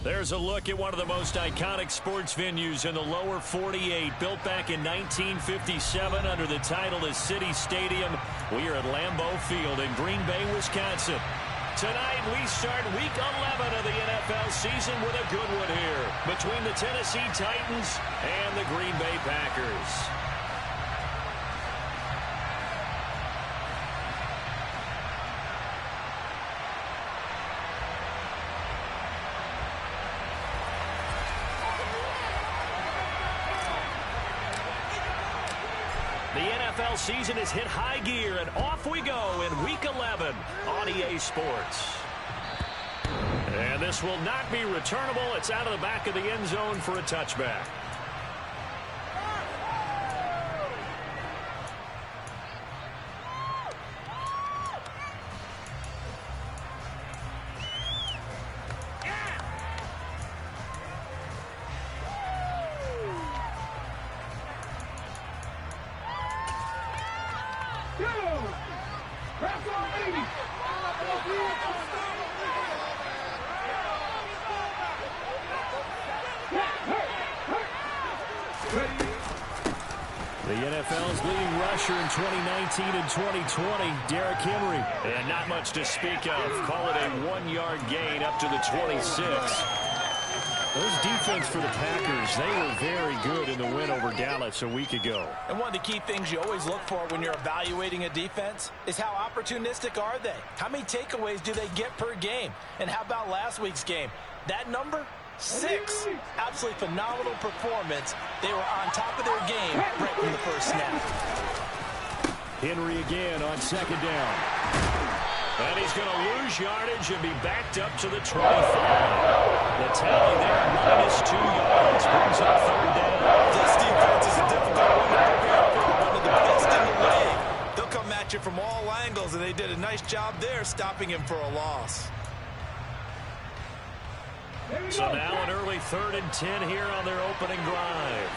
There's a look at one of the most iconic sports venues in the lower 48, built back in 1957 under the title of City Stadium. We are at Lambeau Field in Green Bay, Wisconsin. Tonight, we start Week 11 of the NFL season with a good one here between the Tennessee Titans and the Green Bay Packers. The NFL season has hit high gear, and off we go in Week 11 on EA Sports. And this will not be returnable. It's out of the back of the end zone for a touchback. The NFL's leading rusher in 2019 and 2020, Derrick Henry. And not much to speak of. Call it a 1-yard gain up to the 26. Those defense for the Packers, they were very good in the win over Dallas a week ago. And one of the key things you always look for when you're evaluating a defense is how opportunistic are they? How many takeaways do they get per game? And how about last week's game? That number? 6. Absolutely phenomenal performance. They were on top of their game right from the first snap. Henry again on second down. And he's going to lose yardage and be backed up to the 25. The tally there, -2 yards, brings up third down. This defense is a difficult one to prepare for. One of the best in the league. They'll come at you from all angles, and they did a nice job there stopping him for a loss. So now an early 3rd and 10 here on their opening drive.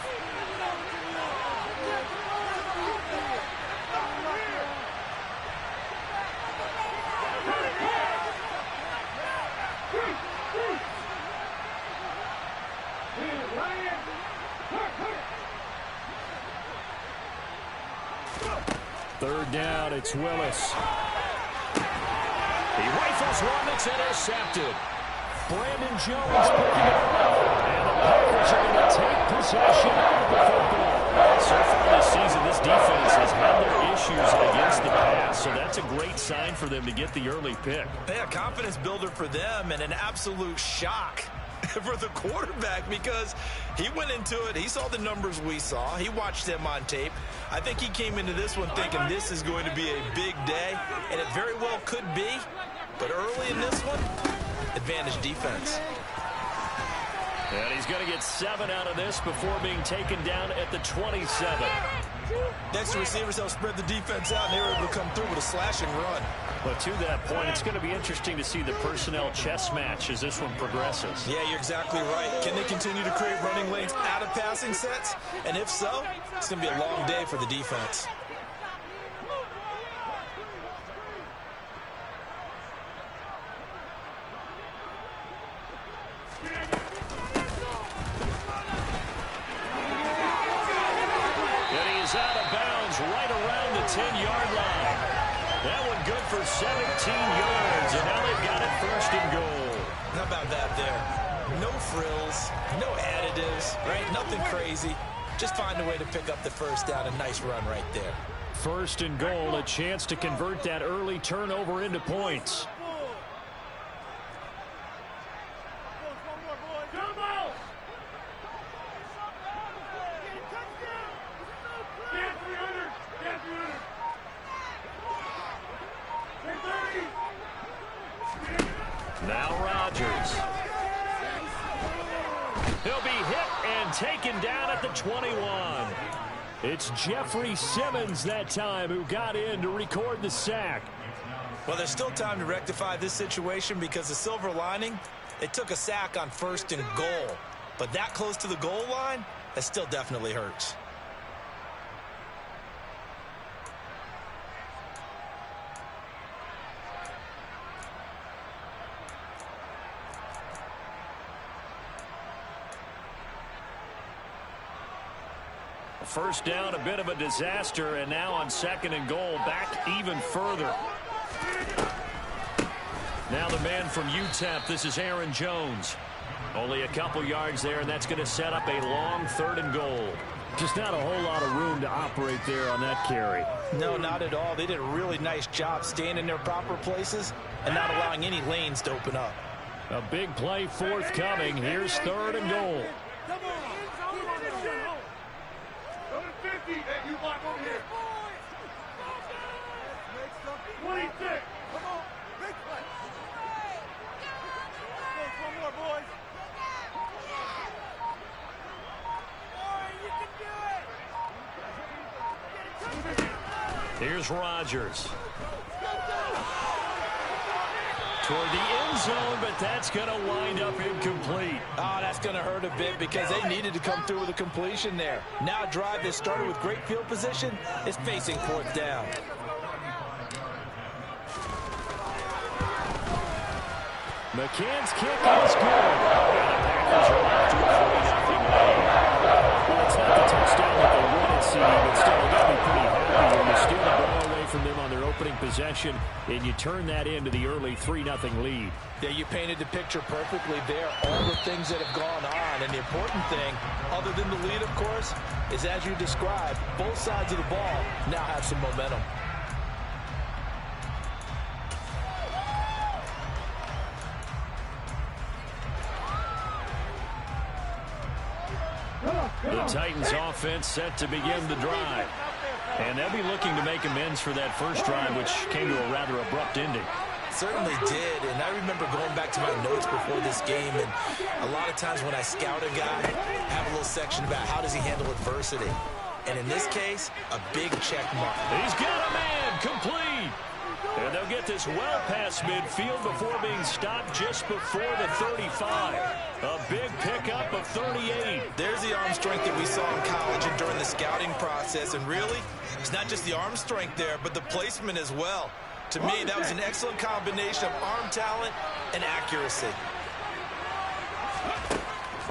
Third down, it's Willis. He rifles one that's intercepted. Brandon Jones picking it up. And the Packers are going to take possession of the football. So far this season, this defense has had their issues against the pass. So that's a great sign for them to get the early pick. Yeah, confidence builder for them and an absolute shock for the quarterback because he went into it. He saw the numbers we saw. He watched them on tape. I think he came into this one thinking this is going to be a big day, and it very well could be. But early in this one, advantage defense. And he's going to get 7 out of this before being taken down at the 27. Next to receivers, they'll spread the defense out, and they were able to come through with a slash and run. But to that point, it's going to be interesting to see the personnel chess match as this one progresses. Yeah, you're exactly right. Can they continue to create running lanes out of passing sets? And if so, it's going to be a long day for the defense. Out of bounds right around the 10-yard line. That one good for 17 yards, and now they've got it 1st and goal. How about that there? No frills, no additives, right? Nothing crazy. Just find a way to pick up the first down. A nice run right there. 1st and goal, a chance to convert that early turnover into points. Now Rodgers. He'll be hit and taken down at the 21. It's Jeffrey Simmons that time who got in to record the sack. Well, there's still time to rectify this situation because the silver lining, they took a sack on 1st and goal. But that close to the goal line, that still definitely hurts. first down, a bit of a disaster, and now on 2nd and goal, back even further. Now the man from UTEP, this is Aaron Jones. Only a couple yards there, and that's going to set up a long 3rd and goal. Just not a whole lot of room to operate there on that carry. No, not at all. They did a really nice job staying in their proper places and not allowing any lanes to open up. A big play forthcoming. Here's 3rd and goal. Come on. Go to 50. Hey, you block over here. 26. Come on. Big play. One more, boys. Here's Rodgers. Toward the end zone, but that's going to wind up incomplete. Oh, that's going to hurt a bit because they needed to come through with a completion there. Now a drive that started with great field position is facing 4th down. McCann's kick is good. And the Packers are off to a 3-0 lead. Well, it's not the touchdown that they wanted, CD, but still, they're going to be pretty happy when you steal the ball away from them on their opening possession and you turn that into the early 3-0 lead. Yeah, you painted the picture perfectly there. All the things that have gone on. And the important thing, other than the lead, of course, is as you described, both sides of the ball now have some momentum. The Titans offense set to begin the drive. And they'll be looking to make amends for that first drive, which came to a rather abrupt ending. Certainly did, and I remember going back to my notes before this game, and a lot of times when I scout a guy, I have a little section about how does he handle adversity. And in this case, a big check mark. He's got a man, complete. And they'll get this well past midfield before being stopped just before the 35. A big pickup of 38. There's the arm strength that we saw in college and during the scouting process. And really, it's not just the arm strength there, but the placement as well. To me, that was an excellent combination of arm talent and accuracy.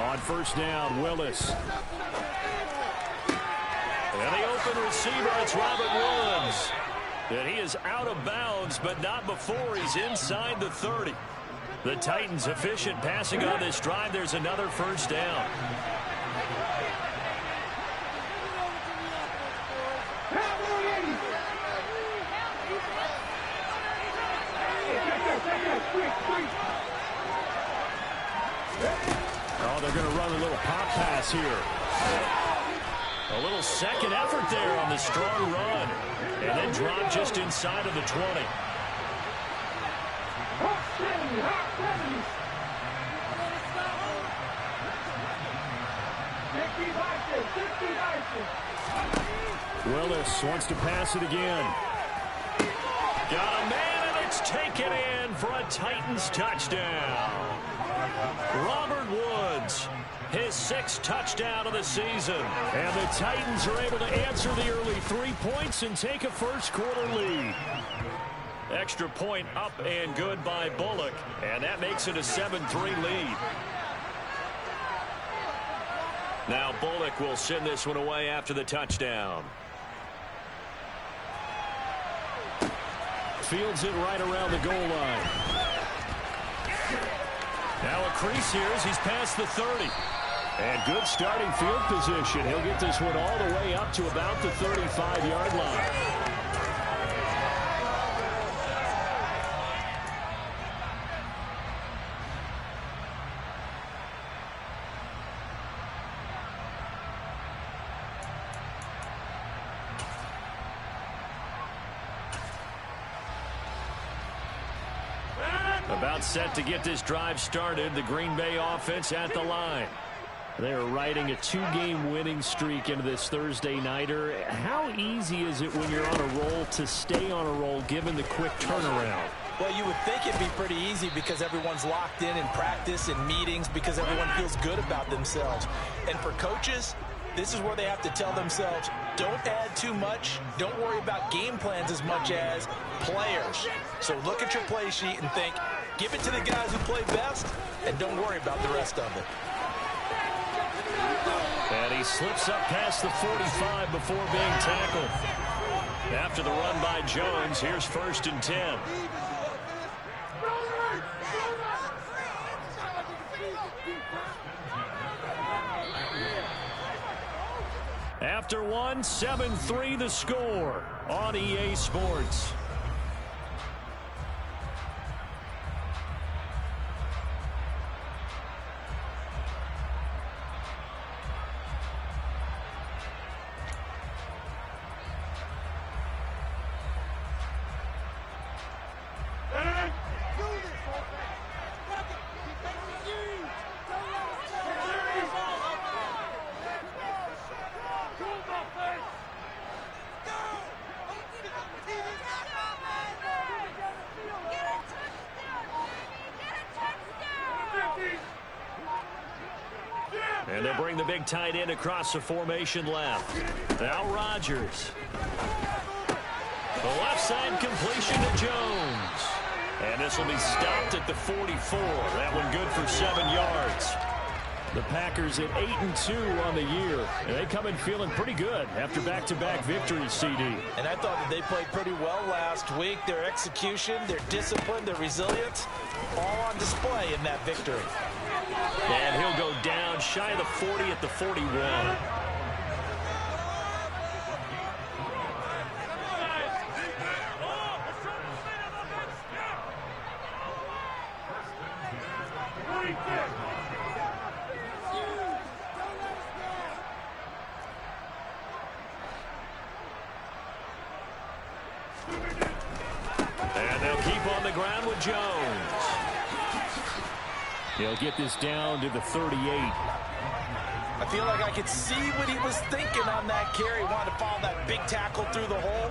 On first down, Willis. And the open receiver, it's Robert Woods. And he is out of bounds, but not before he's inside the 30. The Titans efficient passing on this drive. There's another first down. Oh, they're going to run a little pop pass here. A little second effort there on the strong run. And then drop just inside of the 20. Willis wants to pass it again. Got a man, and it's taken in for a Titans touchdown. Robert Woods, his 6th touchdown of the season. And the Titans are able to answer the early 3 points and take a first-quarter lead. Extra point up and good by Bullock, and that makes it a 7-3 lead. Now Bullock will send this one away after the touchdown. Fields it right around the goal line. Now a crease here as he's past the 30. And good starting field position. He'll get this one all the way up to about the 35-yard line. About set to get this drive started. The Green Bay offense at the line. They're riding a 2-game winning streak into this Thursday nighter. How easy is it when you're on a roll to stay on a roll given the quick turnaround? Well, you would think it'd be pretty easy because everyone's locked in practice and meetings because everyone feels good about themselves. And for coaches, this is where they have to tell themselves, don't add too much. Don't worry about game plans as much as players. So look at your play sheet and think, give it to the guys who play best, and don't worry about the rest of it. And he slips up past the 45 before being tackled. After the run by Jones, here's 1st and 10. After one, 7-3 the score on EA Sports. And they'll bring the big tight end across the formation left. Now Rodgers. The left side completion to Jones. And this will be stopped at the 44. That one good for 7 yards. The Packers at 8-2 on the year. And they come in feeling pretty good after back-to-back victories, CD. And I thought that they played pretty well last week. Their execution, their discipline, their resilience, all on display in that victory. And he'll go down shy of the 40 at the 41. And they'll keep on the ground with Jones. He'll get this down to the 38. I feel like I could see what he was thinking on that carry. Wanted to follow that big tackle through the hole.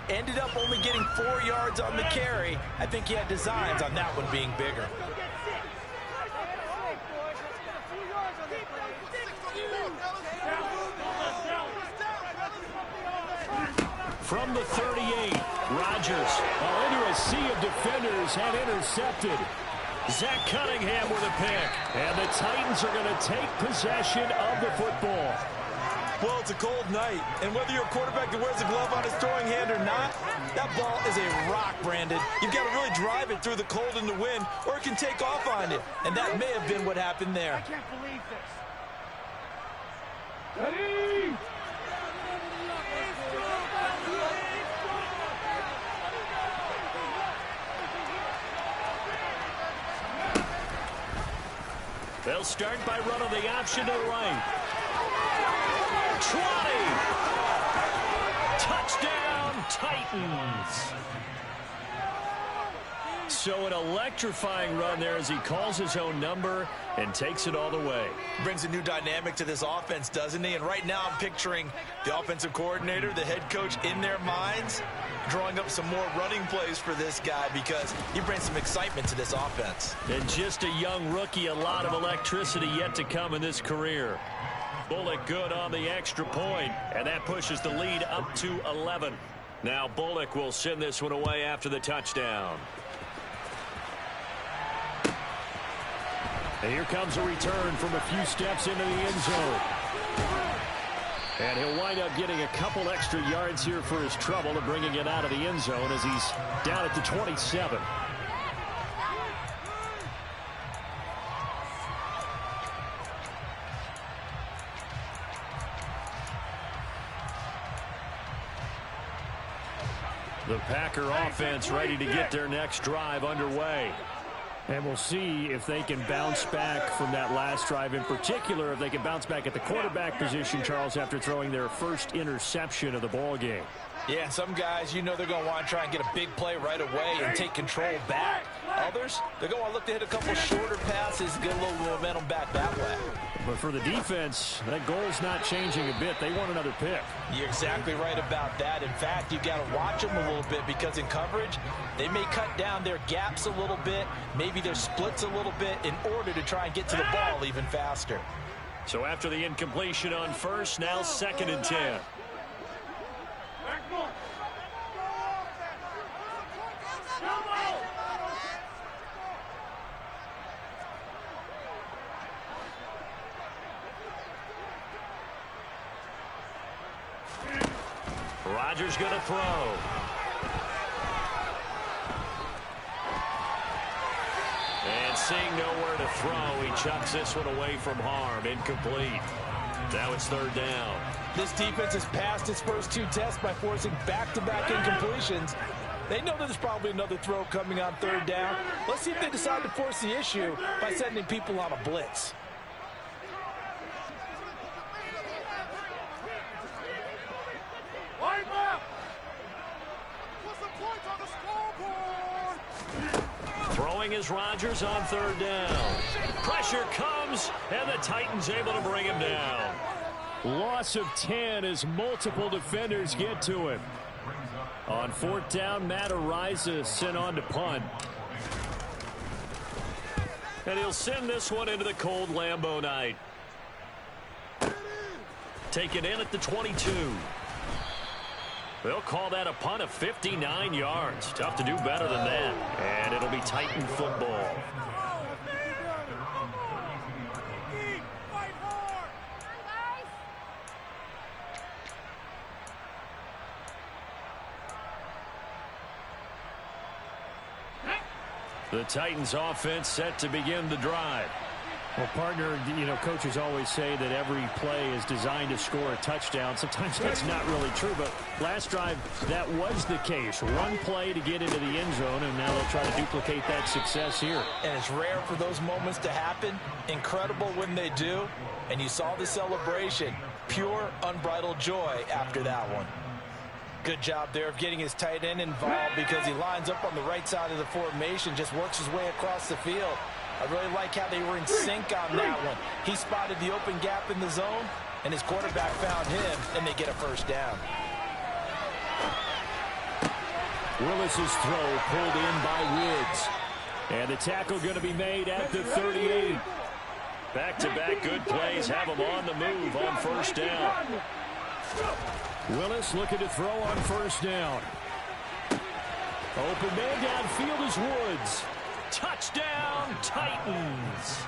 Ended up only getting 4 yards on the carry. I think he had designs on that one being bigger. From the 38, Rodgers, into a sea of defenders, and intercepted. Zach Cunningham with a pick. And the Titans are going to take possession of the football. Well, it's a cold night, and whether you're a quarterback that wears a glove on his throwing hand or not, that ball is a rock, Brandon. You've got to really drive it through the cold and the wind, or it can take off on you. And that may have been what happened there. I can't believe this. Ready? They'll start by running the option to the right. 20. Touchdown, Titans. So an electrifying run there as he calls his own number and takes it all the way. Brings a new dynamic to this offense, doesn't he? And right now I'm picturing the offensive coordinator, the head coach in their minds, drawing up some more running plays for this guy because he brings some excitement to this offense. And just a young rookie, a lot of electricity yet to come in this career. Bullock good on the extra point, and that pushes the lead up to 11. Now Bullock will send this one away after the touchdown. And here comes a return from a few steps into the end zone. And he'll wind up getting a couple extra yards here for his trouble and bringing it out of the end zone as he's down at the 27. The Packer offense ready to get their next drive underway. And we'll see if they can bounce back from that last drive. In particular, if they can bounce back at the quarterback position, Charles, after throwing their first interception of the ball game. Yeah, some guys, you know they're going to want to try and get a big play right away and take control back. Others, they're going to want to look to hit a couple shorter passes, get a little momentum back that way. But for the defense, that goal's not changing a bit. They want another pick. You're exactly right about that. In fact, you've got to watch them a little bit because in coverage, they may cut down their gaps a little bit, maybe their splits a little bit in order to try and get to the ball even faster. So after the incompletion on first, now 2nd and 10. Rodgers going to throw. And seeing nowhere to throw, he chucks this one away from harm. Incomplete. Now it's third down. This defense has passed its first two tests by forcing back-to-back incompletions. They know that there's probably another throw coming on third down. Let's see if they decide to force the issue by sending people on a blitz. Throwing is Rodgers on third down. Pressure comes, and the Titans able to bring him down. Loss of 10 as multiple defenders get to him. On fourth down, Matt Ariza sent on to punt. And he'll send this one into the cold Lambeau night. Taken in at the 22. They'll call that a punt of 59 yards. Tough to do better than that. And it'll be Titan football. The Titans offense set to begin the drive. Well, partner, you know, coaches always say that every play is designed to score a touchdown. Sometimes that's not really true, but last drive, that was the case. One play to get into the end zone, and now they'll try to duplicate that success here. And it's rare for those moments to happen. Incredible when they do. And you saw the celebration. Pure, unbridled joy after that one. Good job there of getting his tight end involved because he lines up on the right side of the formation, just works his way across the field. I really like how they were in sync on that one. He spotted the open gap in the zone, and his quarterback found him, and they get a first down. Willis's throw pulled in by Woods. And the tackle going to be made at the 38. Back-to-back good plays have him on the move on first down. Willis looking to throw on first down. Open man downfield is Woods. Touchdown, Titans.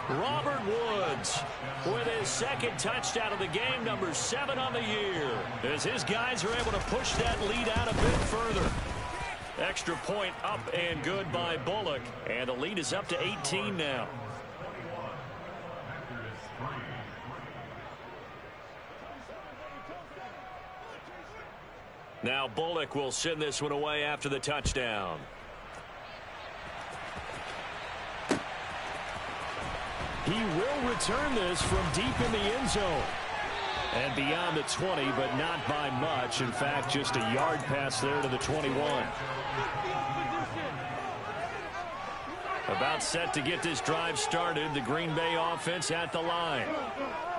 Robert Woods with his second touchdown of the game, number 7 on the year, as his guys are able to push that lead out a bit further. Extra point up and good by Bullock, and the lead is up to 18 now. Now Bullock will send this one away after the touchdown. He will return this from deep in the end zone. And beyond the 20, but not by much. In fact, just a yard pass there to the 21. About set to get this drive started. The Green Bay offense at the line.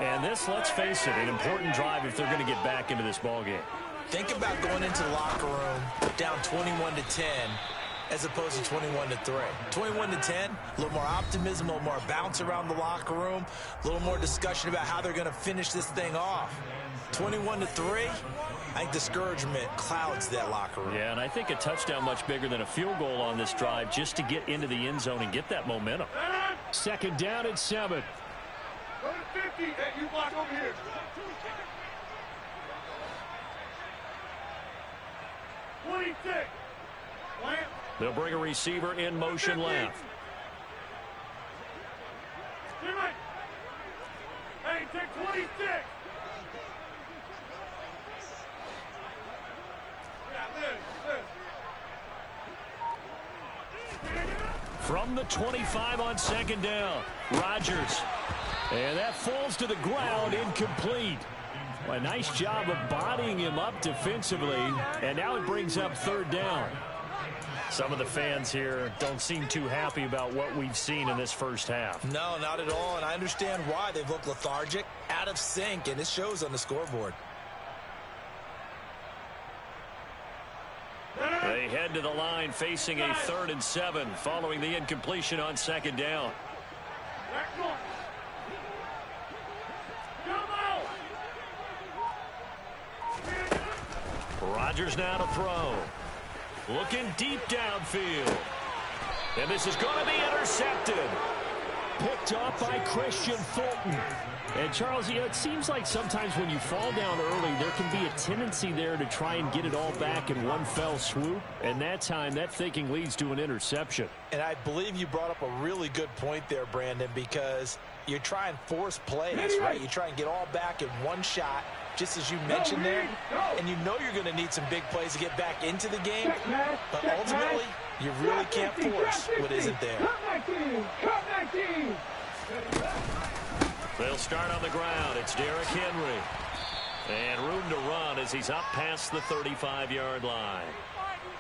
And this, let's face it, an important drive if they're going to get back into this ballgame. Think about going into the locker room down 21-10 as opposed to 21-3. 21-10, a little more optimism, a little more bounce around the locker room, a little more discussion about how they're going to finish this thing off. 21-3, I think discouragement clouds that locker room. Yeah, and I think a touchdown much bigger than a field goal on this drive just to get into the end zone and get that momentum. Second down and 7. Go to 50, and you block over here. They'll bring a receiver in motion left. Hey, take 26. From the 25 on second down, Rodgers. And that falls to the ground, incomplete. A nice job of bodying him up defensively, and now it brings up third down. Some of the fans here don't seem too happy about what we've seen in this first half. No, not at all, and I understand why. They've looked lethargic, out of sync, and it shows on the scoreboard. They head to the line facing a 3rd and 7 following the incompletion on second down. Rodgers now to throw. Looking deep downfield. And this is going to be intercepted. picked off by Christian Fulton. And, Charles, it seems like sometimes when you fall down early, there can be a tendency there to try and get it all back in one fell swoop. And that time, that thinking leads to an interception. And I believe you brought up a really good point there, Brandon, because you try and force plays, right? You try and get all back in one shot, just as you mentioned there. And you know you're going to need some big plays to get back into the game. But ultimately, you really can't force what isn't there. They'll start on the ground. It's Derrick Henry. And room to run as he's up past the 35-yard line.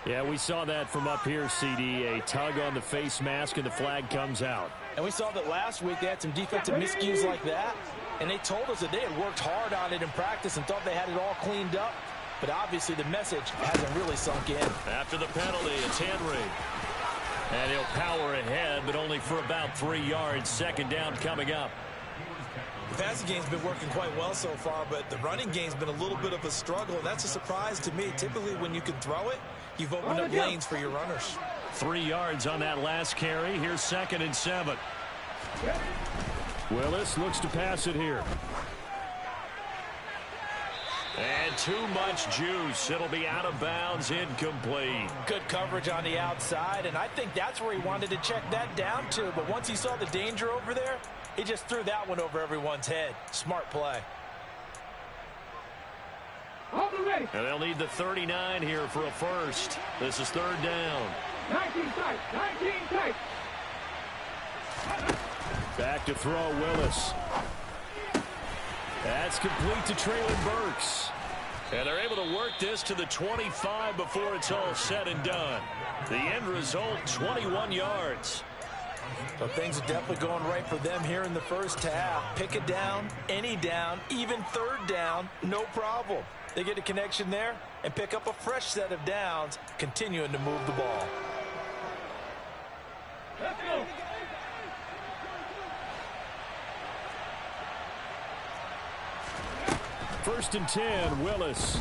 Yeah, we saw that from up here, CD. A tug on the face mask, and the flag comes out. And we saw that last week they had some defensive miscues like that. And they told us that they had worked hard on it in practice and thought they had it all cleaned up. But obviously the message hasn't really sunk in. After the penalty, it's Henry. And he'll power ahead, but only for about 3 yards. Second down coming up. The passing game's been working quite well so far, but the running game's been a little bit of a struggle, and that's a surprise to me. Typically, when you can throw it, you've opened up lanes for your runners. 3 yards on that last carry. Here's 2nd and 7. Willis looks to pass it here. And too much juice. It'll be out of bounds, incomplete. Good coverage on the outside, and I think that's where he wanted to check that down to. But once he saw the danger over there, he just threw that one over everyone's head. Smart play. And they'll need the 39 here for a first. This is 3rd down. 19 tight, 19 tight. Back to throw, Willis. That's complete to Traylon Burks. And they're able to work this to the 25 before it's all said and done. The end result, 21 yards. Well, things are definitely going right for them here in the first half. Pick it down, any down, even 3rd down, no problem. They get a connection there and pick up a fresh set of downs, continuing to move the ball. Let's go. First and 10, Willis.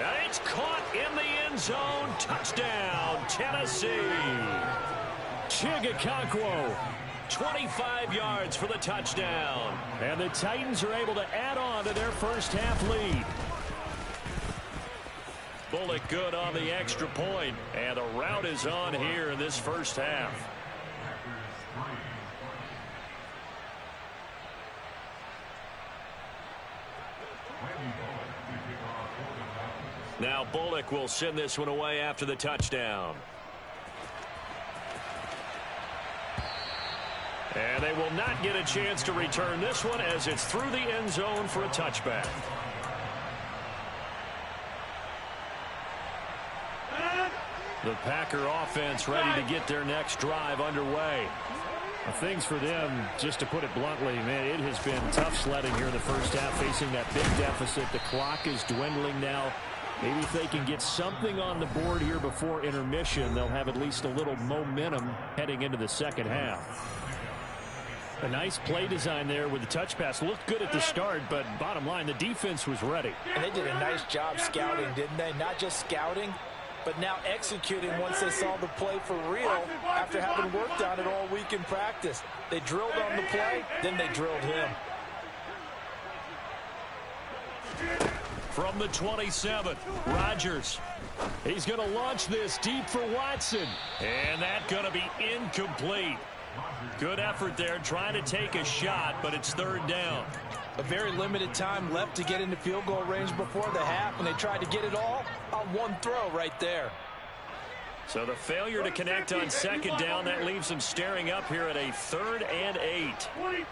And it's caught in the end zone. Touchdown, Tennessee. Chigakonkwo. 25 yards for the touchdown. And the Titans are able to add on to their first half lead. Bullock good on the extra point. And the route is on here in this first half. Now Bullock will send this one away after the touchdown. And they will not get a chance to return this one as it's through the end zone for a touchback. The Packer offense ready to get their next drive underway. Things for them, just to put it bluntly, man, it has been tough sledding here in the first half, facing that big deficit. The clock is dwindling now. Maybe if they can get something on the board here before intermission, they'll have at least a little momentum heading into the second half. A nice play design there with the touch pass. Looked good at the start, but bottom line, the defense was ready. And they did a nice job scouting, didn't they? Not just scouting, but now executing once they saw the play for real after having worked on it all week in practice. They drilled on the play, then they drilled him. From the 27, Rodgers. He's going to launch this deep for Watson. And that's going to be incomplete. Good effort there trying to take a shot, but it's 3rd down. A very limited time left to get into field goal range before the half, and they tried to get it all on one throw right there. So the failure to connect on 2nd down, that leaves them staring up here at a 3rd and 8. 26.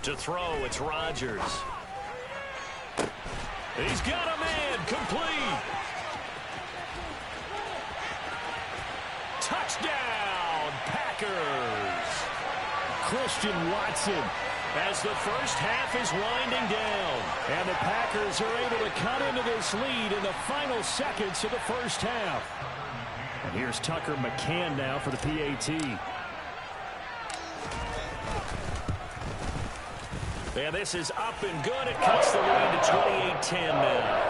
To throw, it's Rodgers. He's got a man, complete. Touchdown, Packers. Christian Watson. As the first half is winding down. And the Packers are able to cut into this lead in the final seconds of the first half. And here's Tucker McCann now for the PAT. And this is up and good. It cuts the lead to 28-10 now.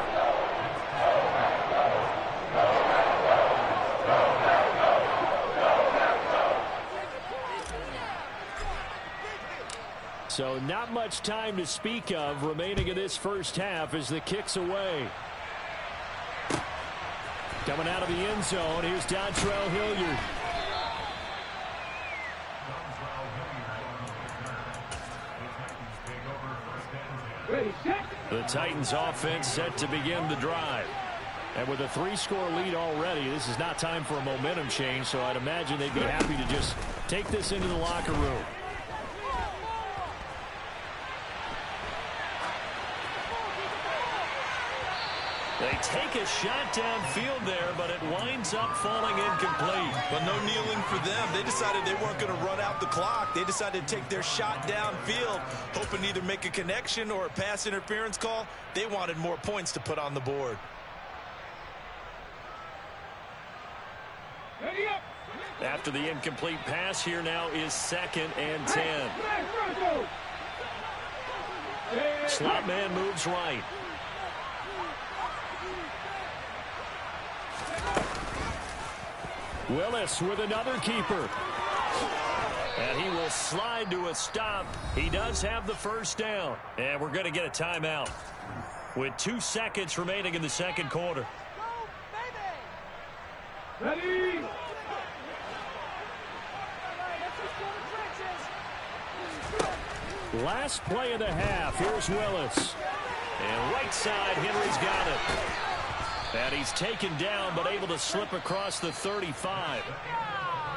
So not much time to speak of remaining in this first half as the kick's away. Coming out of the end zone, here's Dontrell Hilliard. The Titans offense set to begin the drive. And with a 3-score lead already, this is not time for a momentum change, so I'd imagine they'd be happy to just take this into the locker room. They take a shot downfield there, but it winds up falling incomplete. But no kneeling for them. They decided they weren't going to run out the clock. They decided to take their shot downfield, hoping to either make a connection or a pass interference call. They wanted more points to put on the board. After the incomplete pass, here now is 2nd and 10. Slot man moves right. Willis with another keeper. And he will slide to a stop. He does have the first down. And we're going to get a timeout with 2 seconds remaining in the second quarter. Ready? Last play of the half. Here's Willis. And right side, Henry's got it. And he's taken down, but able to slip across the 35.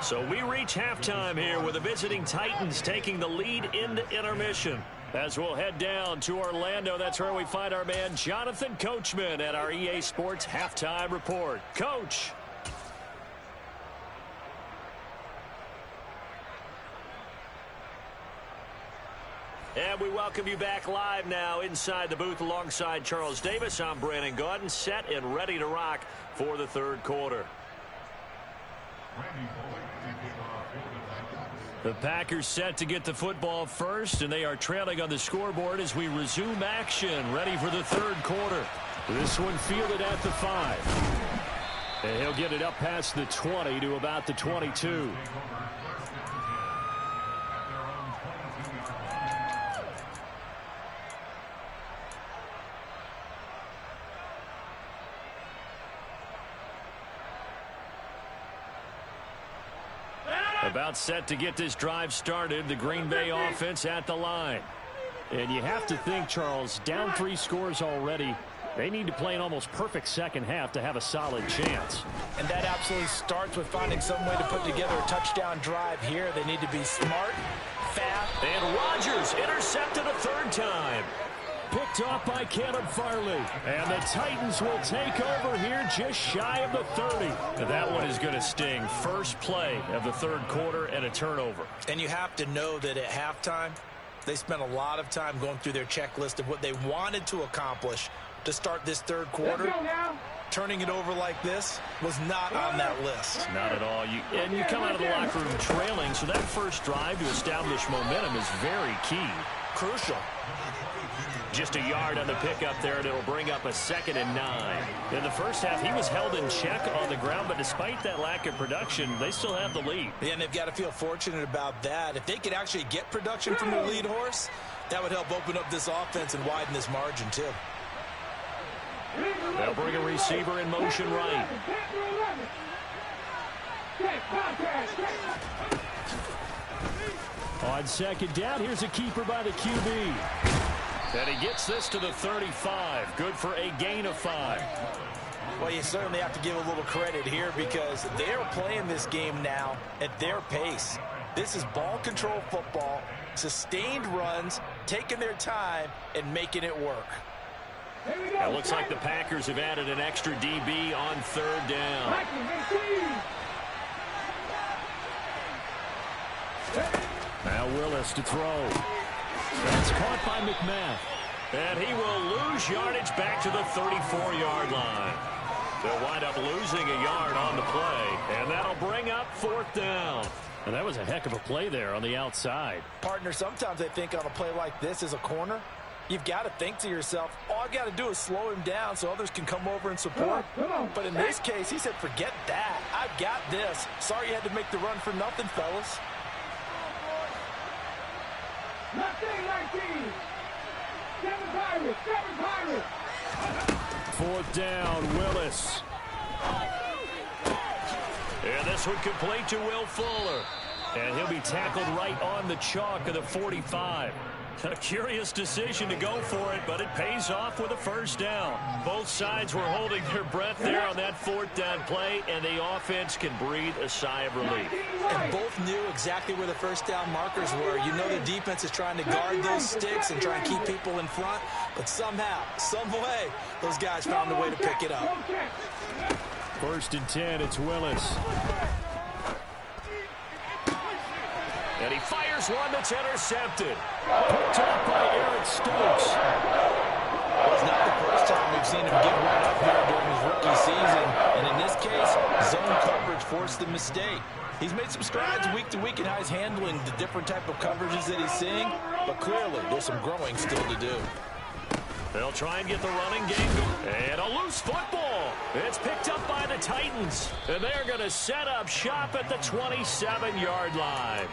So we reach halftime here with the visiting Titans taking the lead into intermission. As we'll head down to Orlando, that's where we find our man Jonathan Coachman at our EA Sports Halftime Report. Coach. And we welcome you back live now inside the booth alongside Charles Davis. I'm Brandon Gaudin, set and ready to rock for the third quarter. The Packers set to get the football first, and they are trailing on the scoreboard as we resume action, ready for the third quarter. This one fielded at the 5. And he'll get it up past the 20 to about the 22. About set to get this drive started. The Green Bay offense at the line. And you have to think, Charles, down 3 scores already. They need to play an almost perfect second half to have a solid chance. And that absolutely starts with finding some way to put together a touchdown drive here. They need to be smart, fast. And Rodgers intercepted a 3rd time. Picked off by Caleb Farley. And the Titans will take over here just shy of the 30. And that one is going to sting. First play of the third quarter and a turnover. And you have to know that at halftime, they spent a lot of time going through their checklist of what they wanted to accomplish to start this third quarter. Turning it over like this was not on that list. Not at all. And you come out of the locker room trailing, so that first drive to establish momentum is very key. Crucial. Just a yard on the pickup there, and it'll bring up a 2nd and 9. In the first half, he was held in check on the ground, but despite that lack of production, they still have the lead. Yeah, and they've got to feel fortunate about that. If they could actually get production from their lead horse, that would help open up this offense and widen this margin, too. They'll bring a receiver in motion right. On second down, here's a keeper by the QB. And he gets this to the 35. Good for a gain of 5. Well, you certainly have to give a little credit here because they're playing this game now at their pace. This is ball control football, sustained runs, taking their time, and making it work. It looks like the Packers have added an extra DB on 3rd down. Now Willis to throw. That's caught by McMath. And he will lose yardage back to the 34-yard line. They'll wind up losing a yard on the play, and that'll bring up 4th down. And that was a heck of a play there on the outside. Partner, sometimes I think on a play like this as a corner, you've got to think to yourself, all I got to do is slow him down so others can come over and support. But in this case, he said, forget that. I've got this. Sorry you had to make the run for nothing, fellas. 19. 7 Pirates. 4th down, Willis. And this one complete to Will Fuller. And he'll be tackled right on the chalk of the 45. A curious decision to go for it, but it pays off with a first down. Both sides were holding their breath there on that 4th down play, and the offense can breathe a sigh of relief. And both knew exactly where the first down markers were. You know the defense is trying to guard those sticks and try and keep people in front, but somehow, some way, those guys found a way to pick it up. 1st and 10, it's Willis. And he fires one that's intercepted. Picked up by Eric Stokes. Well, it's not the first time we've seen him get run up here during his rookie season. And in this case, zone coverage forced the mistake. He's made some strides week to week in how he's handling the different type of coverages that he's seeing. But clearly, there's some growing still to do. They'll try and get the running game going. And a loose football. It's picked up by the Titans. And they're going to set up shop at the 27-yard line.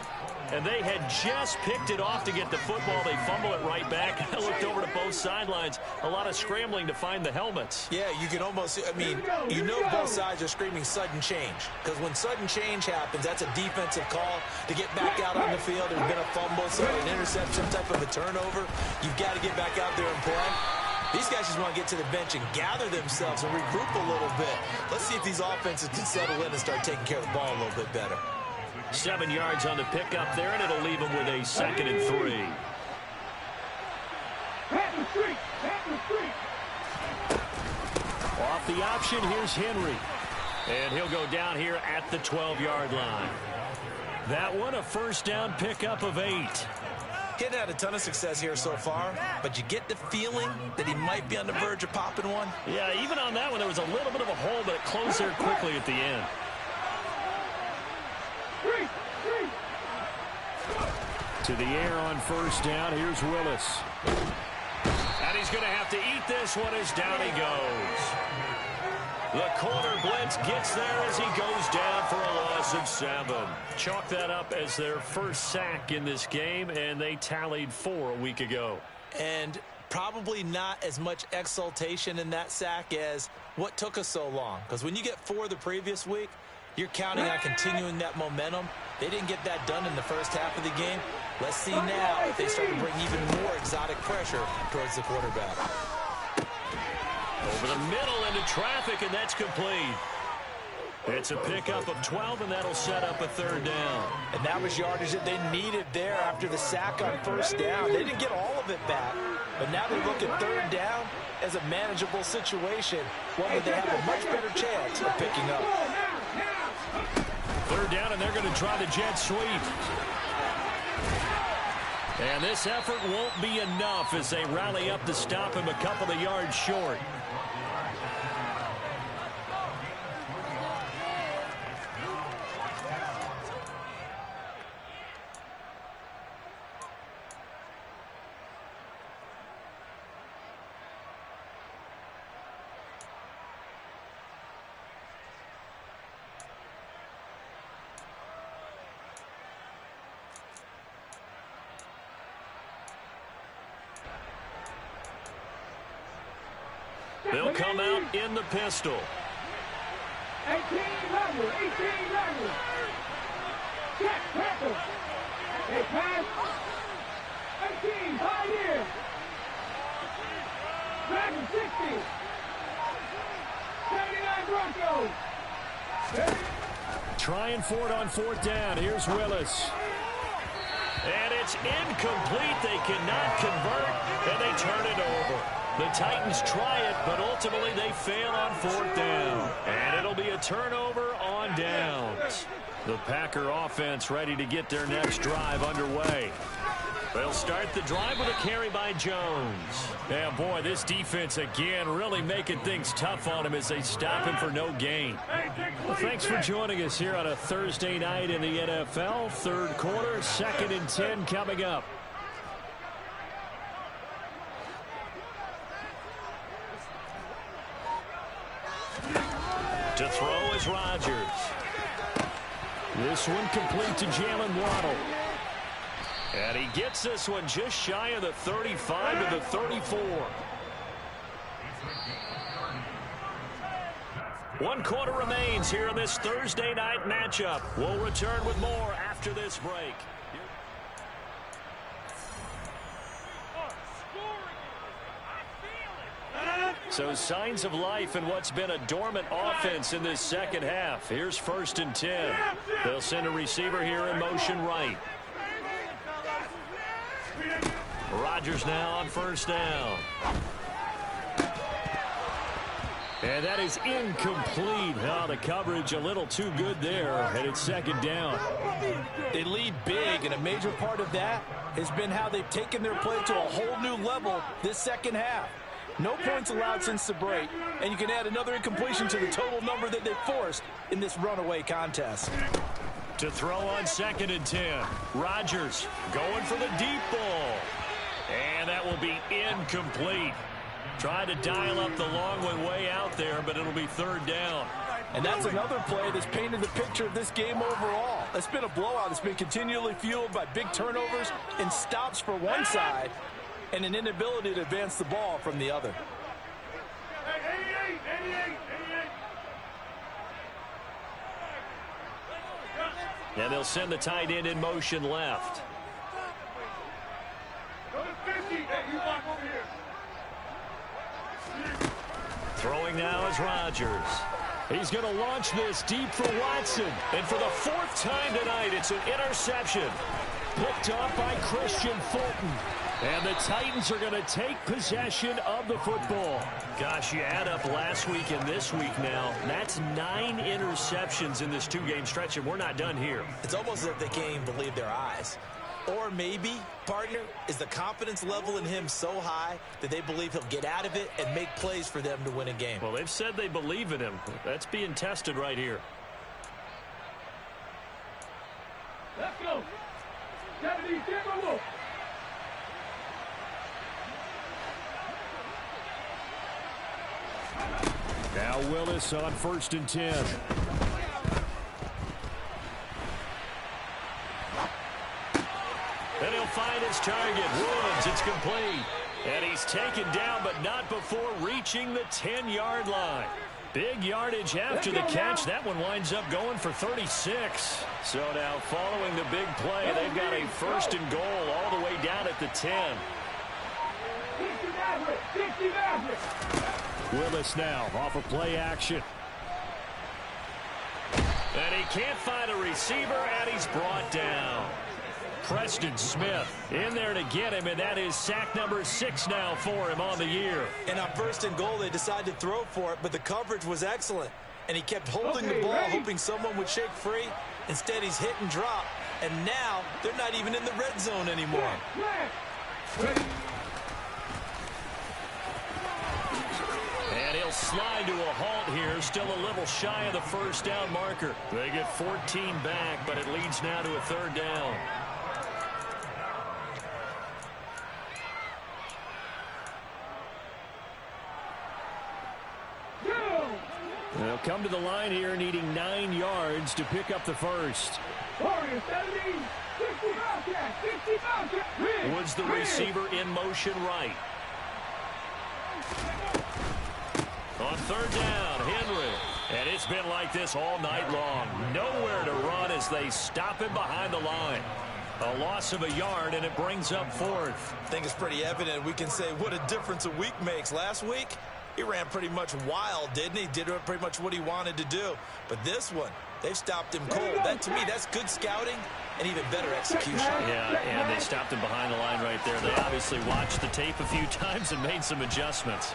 And they had just picked it off to get the football. They fumble it right back. I looked over to both sidelines. A lot of scrambling to find the helmets. Yeah, you can almost, I mean, you know both sides are screaming sudden change. Because when sudden change happens, that's a defensive call to get back out on the field. There's been a fumble, so an interception, type of a turnover. You've got to get back out there and play. These guys just want to get to the bench and gather themselves and regroup a little bit. Let's see if these offenses can settle in and start taking care of the ball a little bit better. 7 yards on the pickup there, and it'll leave them with a 2nd and 3. Off the option, here's Henry. And he'll go down here at the 12-yard line. That one, a first down pickup of 8. He hadn't had a ton of success here so far, but you get the feeling that he might be on the verge of popping one. Yeah, even on that one, there was a little bit of a hole, but it closed there quickly at the end. To the air on first down. Here's Willis. And he's going to have to eat this one as down he goes. The corner blitz gets there as he goes down for a loss of 7. Chalk that up as their first sack in this game, and they tallied 4 a week ago. And probably not as much exultation in that sack as what took us so long. Because when you get 4 the previous week, you're counting on continuing that momentum. They didn't get that done in the first half of the game. Let's see now if they start to bring even more exotic pressure towards the quarterback. Over the middle into traffic, and that's complete. It's a pickup of 12, and that'll set up a 3rd down. And that was yardage that they needed there after the sack on first down. They didn't get all of it back, but now they look at 3rd down as a manageable situation, one that they have a much better chance of picking up. 3rd down, and they're going to try the jet sweep. And this effort won't be enough as they rally up to stop him a couple of yards short. They'll come out in the pistol. 18 level. Check, tackle. They pass. 18, 5 years. Dragon 60. 79 Broncos. Trying for it on 4th down. Here's Willis. And it's incomplete. They cannot convert, and they turn it over. The Titans try it, but ultimately they fail on 4th down. And it'll be a turnover on downs. The Packer offense ready to get their next drive underway. They'll start the drive with a carry by Jones. Yeah, boy, this defense again really making things tough on him as they stop him for no gain. Well, thanks for joining us here on a Thursday night in the NFL. Third quarter, 2nd and 10 coming up. To throw is Rodgers. This one complete to Jalen Waddle. And he gets this one just shy of the 35 to the 34. 1 quarter remains here in this Thursday night matchup. We'll return with more after this break. So signs of life in what's been a dormant offense in this second half. Here's 1st and 10. They'll send a receiver here in motion right. Rodgers now on 1st down. And that is incomplete. Oh, the coverage a little too good there, and it's 2nd down. They lead big, and a major part of that has been how they've taken their play to a whole new level this second half. No points allowed since the break, and you can add another incompletion to the total number that they forced in this runaway contest. To throw on 2nd and 10. Rodgers going for the deep ball. And that will be incomplete. Trying to dial up the long one way out there, but it'll be 3rd down. And that's another play that's painted the picture of this game overall. It's been a blowout. It's been continually fueled by big turnovers and stops for one side and an inability to advance the ball from the other. Hey, 88. And they'll send the tight end in motion left. Go to 50. Hey, you walk over here. Throwing now is Rodgers. He's going to launch this deep for Watson. And for the 4th time tonight, it's an interception. Picked off by Christian Fulton. And the Titans are going to take possession of the football. Gosh, you add up last week and this week now. That's 9 interceptions in this 2-game stretch, and we're not done here. It's almost as if they can't even believe their eyes. Or maybe, partner, is the confidence level in him so high that they believe he'll get out of it and make plays for them to win a game. Well, they've said they believe in him. That's being tested right here. Let's go. 70, go. Now Willis on 1st and 10. And he'll find his target. Woods, it's complete. And he's taken down, but not before reaching the 10-yard line. Big yardage after the catch. That one winds up going for 36. So now following the big play, they've got a 1st and goal all the way down at the 10. Willis now off of play action. And he can't find a receiver, and he's brought down. Preston Smith in there to get him, and that is sack number 6 now for him on the year. And on 1st and goal, they decided to throw for it, but the coverage was excellent. And he kept holding the ball, hoping someone would shake free. Instead, he's hit and drop. And now, they're not even in the red zone anymore. And he'll slide to a halt here, still a little shy of the 1st down marker. They get 14 back, but it leads now to a 3rd down. They'll come to the line here needing 9 yards to pick up the 1st. Woods the receiver in motion right. On 3rd down, Henry. And it's been like this all night long. Nowhere to run as they stop him behind the line. A loss of a yard, and it brings up 4th. I think it's pretty evident. We can say what a difference a week makes. Last week, he ran pretty much wild, didn't he? Did pretty much what he wanted to do. But this one, they've stopped him cold. That, to me, that's good scouting and even better execution. Yeah, and they stopped him behind the line right there. They obviously watched the tape a few times and made some adjustments.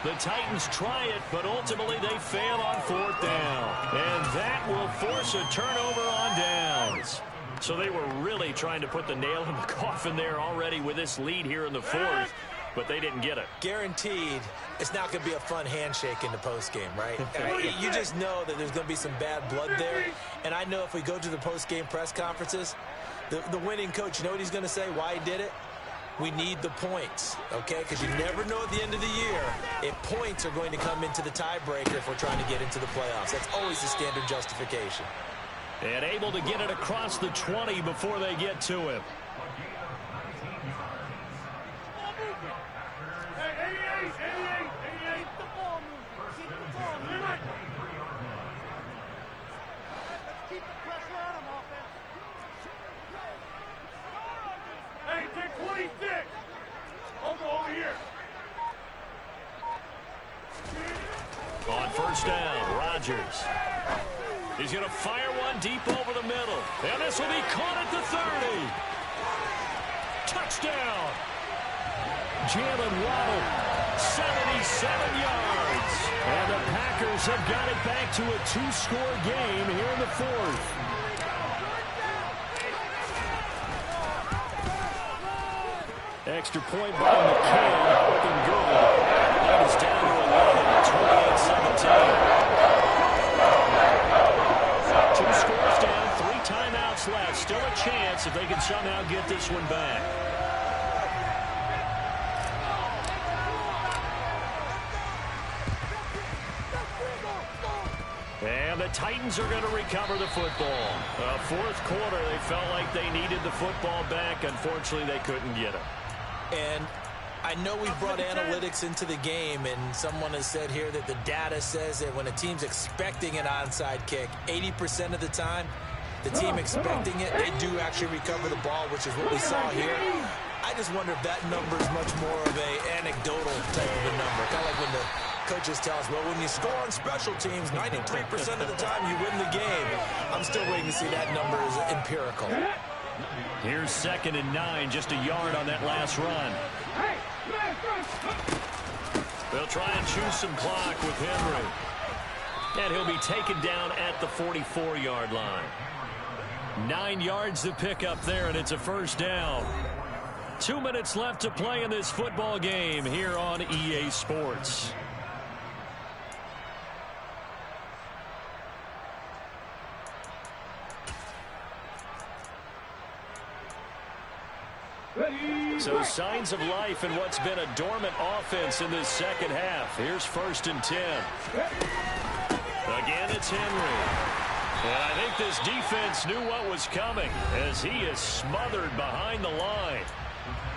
The Titans try it, but ultimately they fail on 4th down. And that will force a turnover on downs. So they were really trying to put the nail in the coffin there already with this lead here in the fourth, but they didn't get it. Guaranteed it's not going to be a fun handshake in the postgame, right? You just know that there's going to be some bad blood there. And I know if we go to the postgame press conferences, the winning coach, you know what he's going to say, why he did it? We need the points, okay? Because you never know at the end of the year if points are going to come into the tiebreaker if we're trying to get into the playoffs. That's always the standard justification. And able to get it across the 20 before they get to him. On first down, Rodgers. He's going to fire one deep over the middle. And this will be caught at the 30. Touchdown. Jalen Waddle, 77 yards. And the Packers have got it back to a two-score game here in the fourth. Extra point by McCann, looking good. That is down to 11, 28-17. Two scores down, 3 timeouts left. Still a chance if they can somehow get this one back. And the Titans are going to recover the football. Fourth quarter, they felt like they needed the football back. Unfortunately, they couldn't get it. And I know we brought analytics into the game, and someone has said here that the data says that when a team's expecting an onside kick, 80% of the time, the team expecting it, they do actually recover the ball, which is what we saw here. I just wonder if that number is much more of an anecdotal type of a number. Kind of like when the coaches tell us, well, when you score on special teams, 93% of the time you win the game. I'm still waiting to see that number is empirical. Here's 2nd and 9, just a yard on that last run. They'll try and choose some clock with Henry. And he'll be taken down at the 44-yard line. 9 yards to pick up there, and it's a first down. 2 minutes left to play in this football game here on EA Sports. So signs of life in what's been a dormant offense in this second half. Here's 1st and 10. Again, it's Henry. And I think this defense knew what was coming as he is smothered behind the line.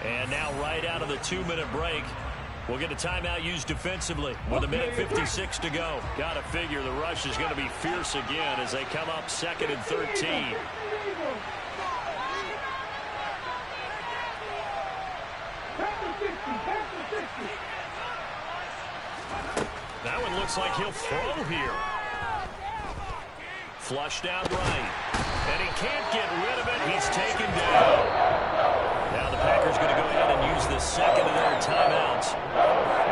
And now right out of the 2-minute break, we'll get a timeout used defensively with 1:56 to go. Got to figure the rush is going to be fierce again as they come up 2nd and 13. That one looks like he'll throw here. Flushed out right. And he can't get rid of it. He's taken down. Now the Packers going to go ahead and use the second of their timeouts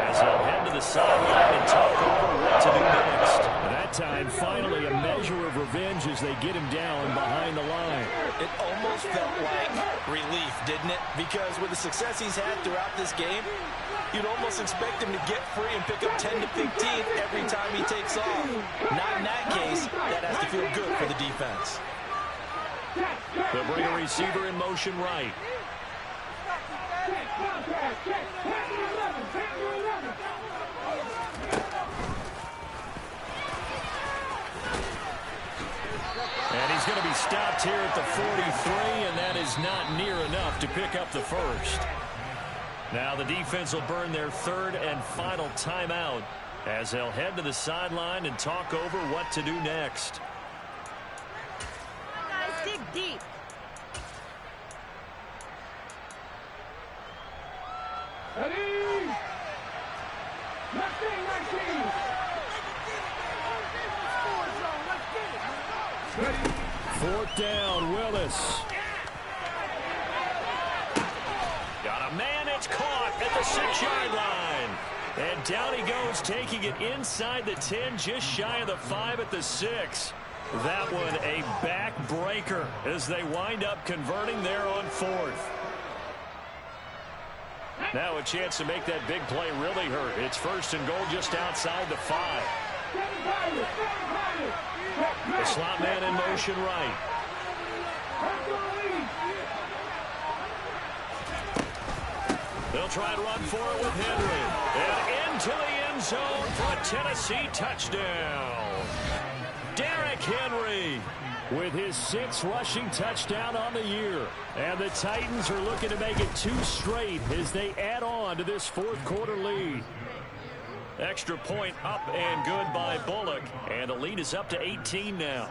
as they'll head to the sideline and talk over what to do next. And that time, finally, a measure of revenge as they get him down behind the line. It almost felt like relief, didn't it? Because with the success he's had throughout this game, you'd almost expect him to get free and pick up 10 to 15 every time he takes off. Not in that case. That has to feel good for the defense. They'll bring a receiver in motion right. And he's going to be stopped here at the 43, and that is not near enough to pick up the first. Now the defense will burn their 3rd and final timeout as they'll head to the sideline and talk over what to do next. Guys, dig deep. Ready? 19. 4th down, Willis. Got a man, it's caught at the 6-yard line. And down he goes, taking it inside the 10, just shy of the 5 at the 6. That one a backbreaker as they wind up converting there on 4th. Now a chance to make that big play really hurt. It's 1st and goal just outside the 5. The slot man in motion right. They'll try and run for it with Henry. And into the end zone for a Tennessee touchdown. Derrick Henry with his 6th rushing touchdown on the year. And the Titans are looking to make it 2 straight as they add on to this 4th quarter lead. Extra point up and good by Bullock. And the lead is up to 18 now.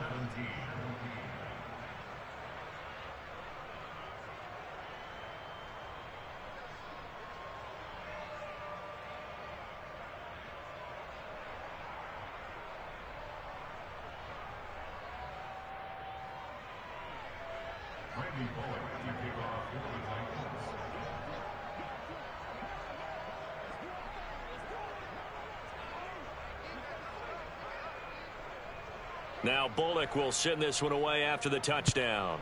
Now Bullock will send this one away after the touchdown.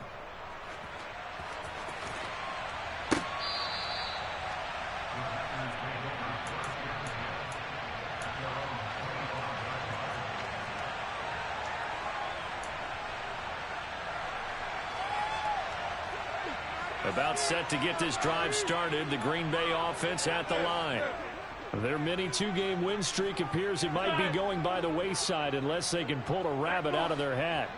About set to get this drive started. The Green Bay offense at the line. Their mini 2-game win streak appears it might be going by the wayside unless they can pull a rabbit out of their hat.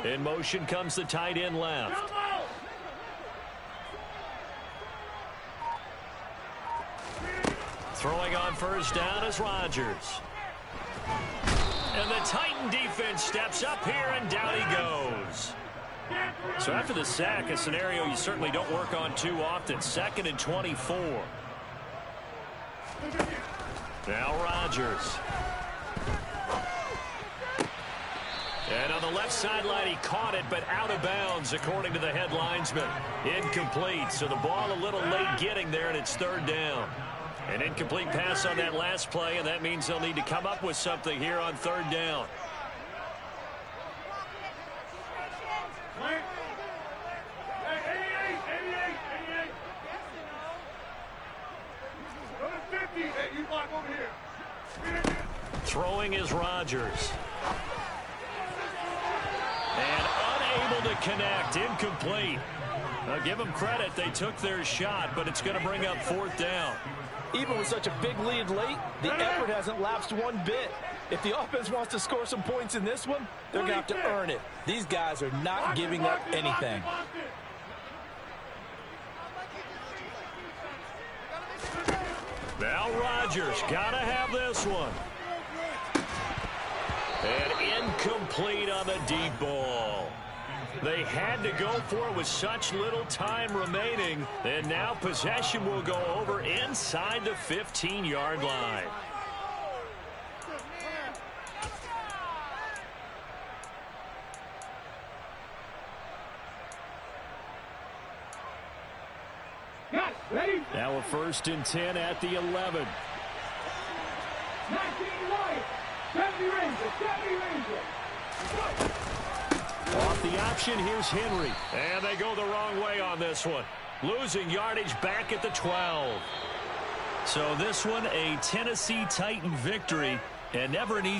In motion comes the tight end left. Throwing on 1st down is Rodgers. And the Titan defense steps up here, and down he goes. So after the sack, a scenario you certainly don't work on too often. 2nd and 24. Now Rodgers. And on the left sideline, he caught it, but out of bounds, according to the head linesman. Incomplete, so the ball a little late getting there, and it's 3rd down. An incomplete pass on that last play, and that means they'll need to come up with something here on 3rd down. Throwing is Rodgers. And unable to connect. Incomplete. Now give them credit. They took their shot, but it's going to bring up 4th down. Even with such a big lead late, the effort hasn't lapsed one bit. If the offense wants to score some points in this one, they're going to have to earn it. These guys are not giving up anything. Now Rodgers got to have this one. And incomplete on the deep ball. They had to go for it with such little time remaining. And now possession will go over inside the 15-yard line. Now a 1st and 10 at the 11. Off the option, here's Henry. And they go the wrong way on this one. Losing yardage back at the 12. So this one, a Tennessee Titan victory, and never an easy